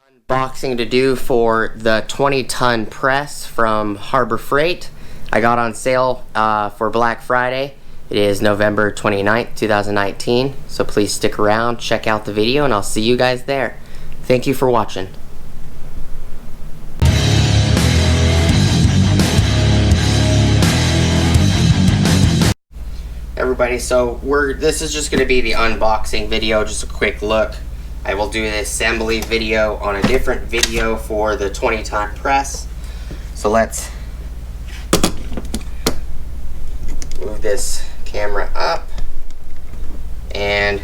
Unboxing to do for the 20-ton press from Harbor Freight. I got on sale for Black Friday. It is November 29th, 2019. So please stick around, check out the video, and I'll see you guys there. Thank you for watching. Everybody, so this is just going to be the unboxing video, just a quick look. I will do the assembly video on a different video for the 20-ton press. So let's move this camera up and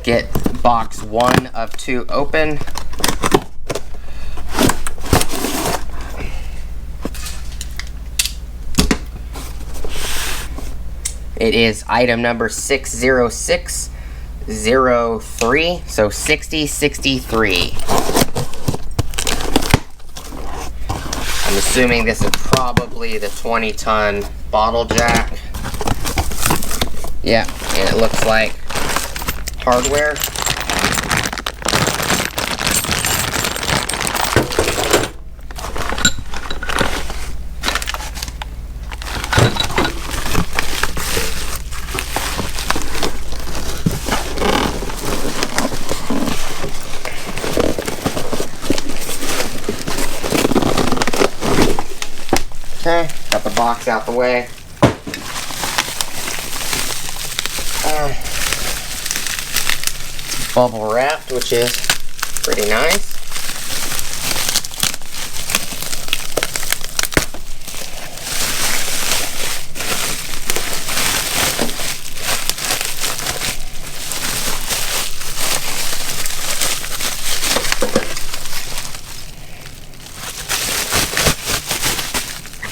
get box 1 of 2 open. It is item number 60603, so 6063. I'm assuming this is probably the 20-ton bottle jack. Yeah, and it looks like hardware. Okay, got the box out the way. Bubble wrapped, which is pretty nice.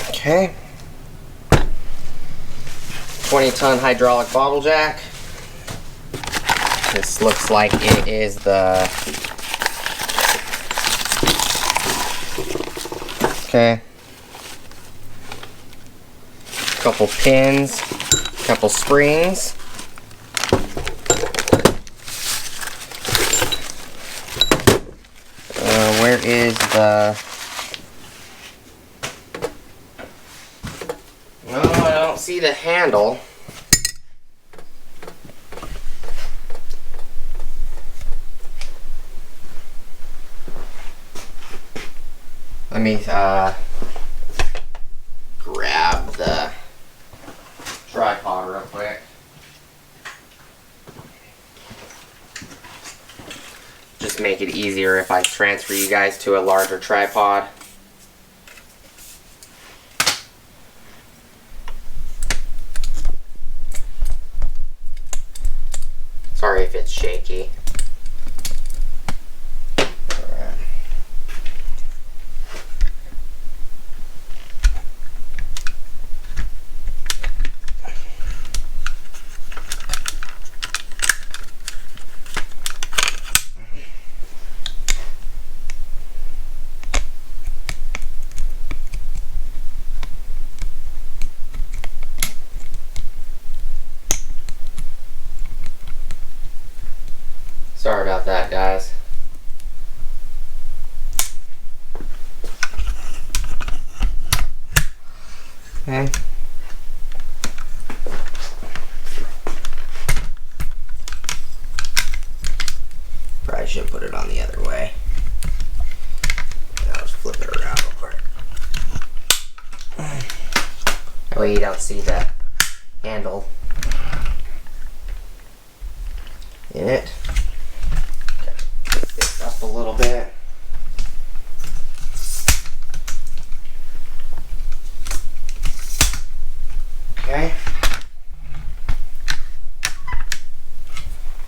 Okay, 20-ton hydraulic bottle jack. This looks like it is the, okay, couple pins, couple springs. Where is the, no, I don't see the handle. Let me grab the tripod real quick. Just make it easier if I transfer you guys to a larger tripod. Sorry if it's shaky. Sorry about that, guys. Okay. Probably should put it on the other way. I'll just flip it around real quick. That way you don't see the handle in it. Up a little bit. Okay.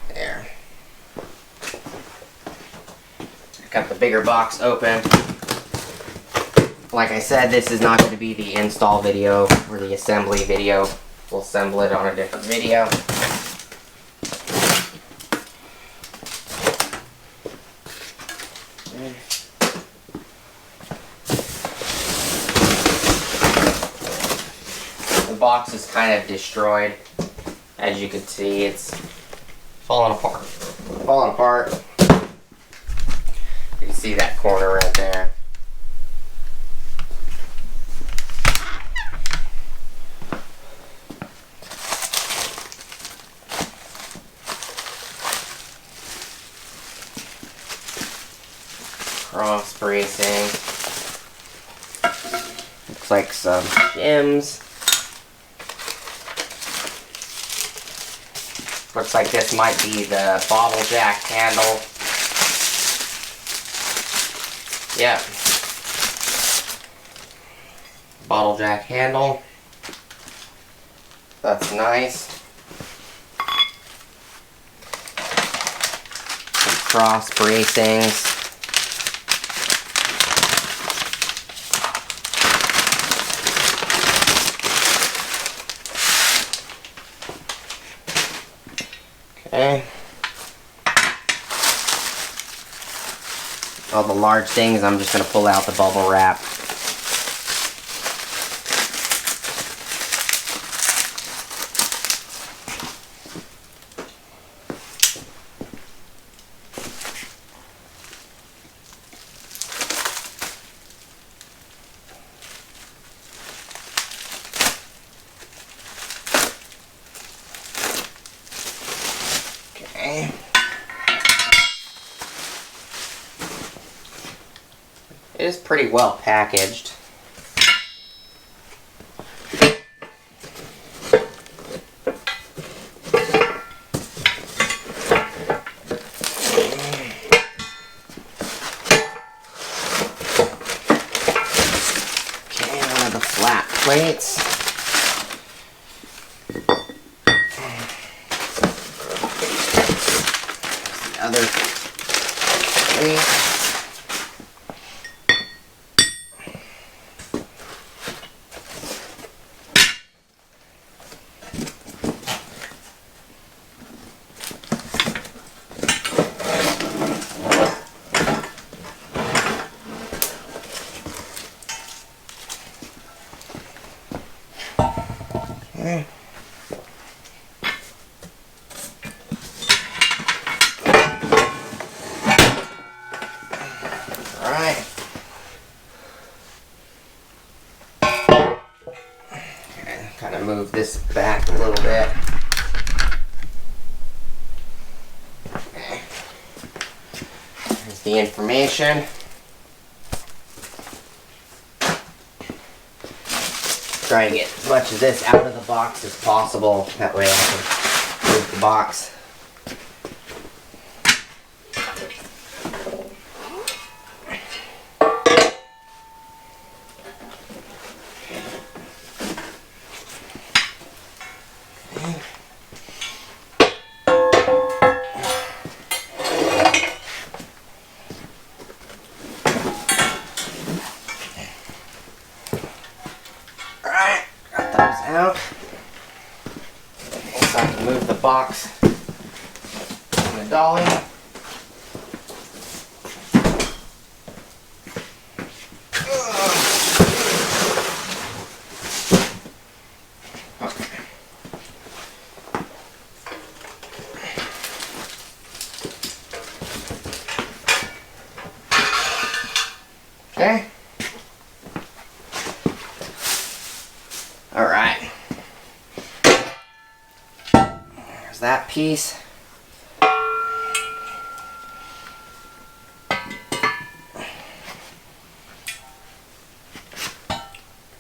There. Got the bigger box open. Like I said, this is not going to be the install video or the assembly video. We'll assemble it on a different video. The box is kind of destroyed. As you can see, it's falling apart. You can see that corner right there. Cross bracing. Looks like some shims. Looks like this might be the bottle jack handle. Yeah. Bottle jack handle. That's nice. Some cross bracings. Okay. All the large things, I'm just going to pull out the bubble wrap. Okay. It is pretty well packaged. Okay, one of the flat plates. The other plate. Okay. All right. Okay, kind of move this back a little bit. Okay. Here's the information. Try and get as much of this out of the box as possible. That way I can move the box. Out. So I can move the box on the dolly. Okay. Okay. All right. There's that piece.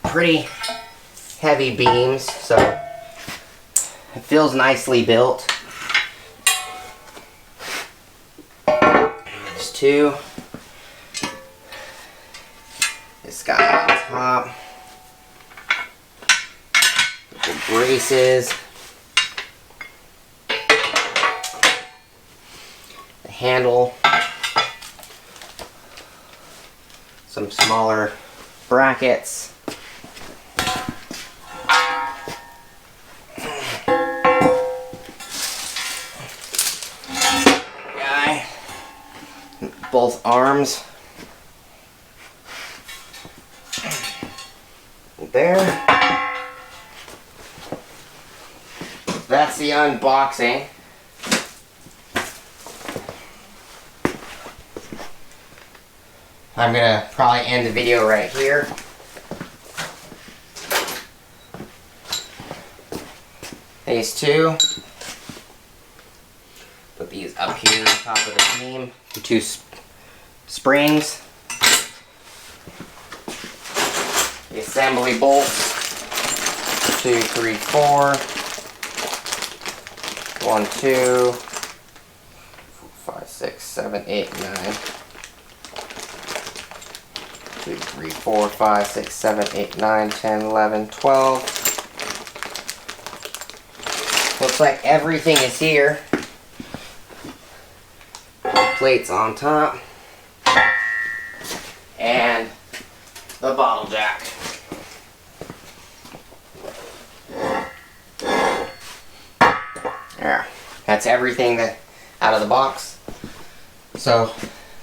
Pretty heavy beams, so it feels nicely built. There's two. This guy on top. The braces. The handle. Some smaller brackets. Guy. Both arms. There. That's the unboxing. I'm gonna probably end the video right here. These two. Put these up here on top of the beam. The two springs. The assembly bolts. 2, 3, 4. 1, 2, 4, 5, 6, 7, 8, 9. 2, 3, 4, 5, 6, 7, 8, 9, 10, 11, 12. Looks like everything is here. Plates on top. And the bottle jack. There. That's everything that out of the box. So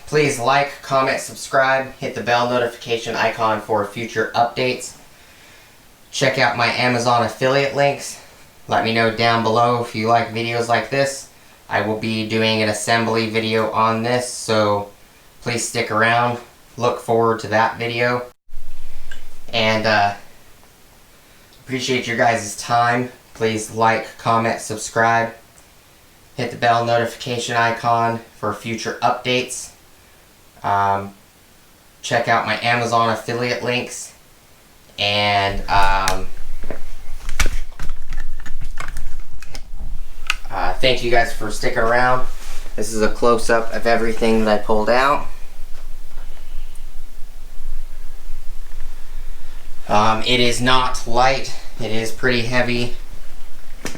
please like, comment, subscribe, hit the bell notification icon for future updates. Check out my Amazon affiliate links. Let me know down below if you like videos like this. I will be doing an assembly video on this, so please stick around. Look forward to that video. And appreciate your guys' time. Please like, comment, subscribe. Hit the bell notification icon for future updates. Check out my Amazon affiliate links. And thank you guys for sticking around. This is a close-up of everything that I pulled out. It is not light. It is pretty heavy.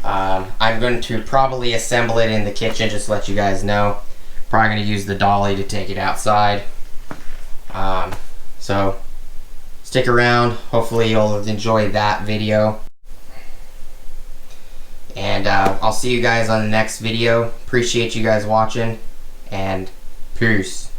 I'm going to probably assemble it in the kitchen, just to let you guys know. Probably going to use the dolly to take it outside. So stick around. Hopefully you'll enjoy that video. And I'll see you guys on the next video. Appreciate you guys watching, and peace.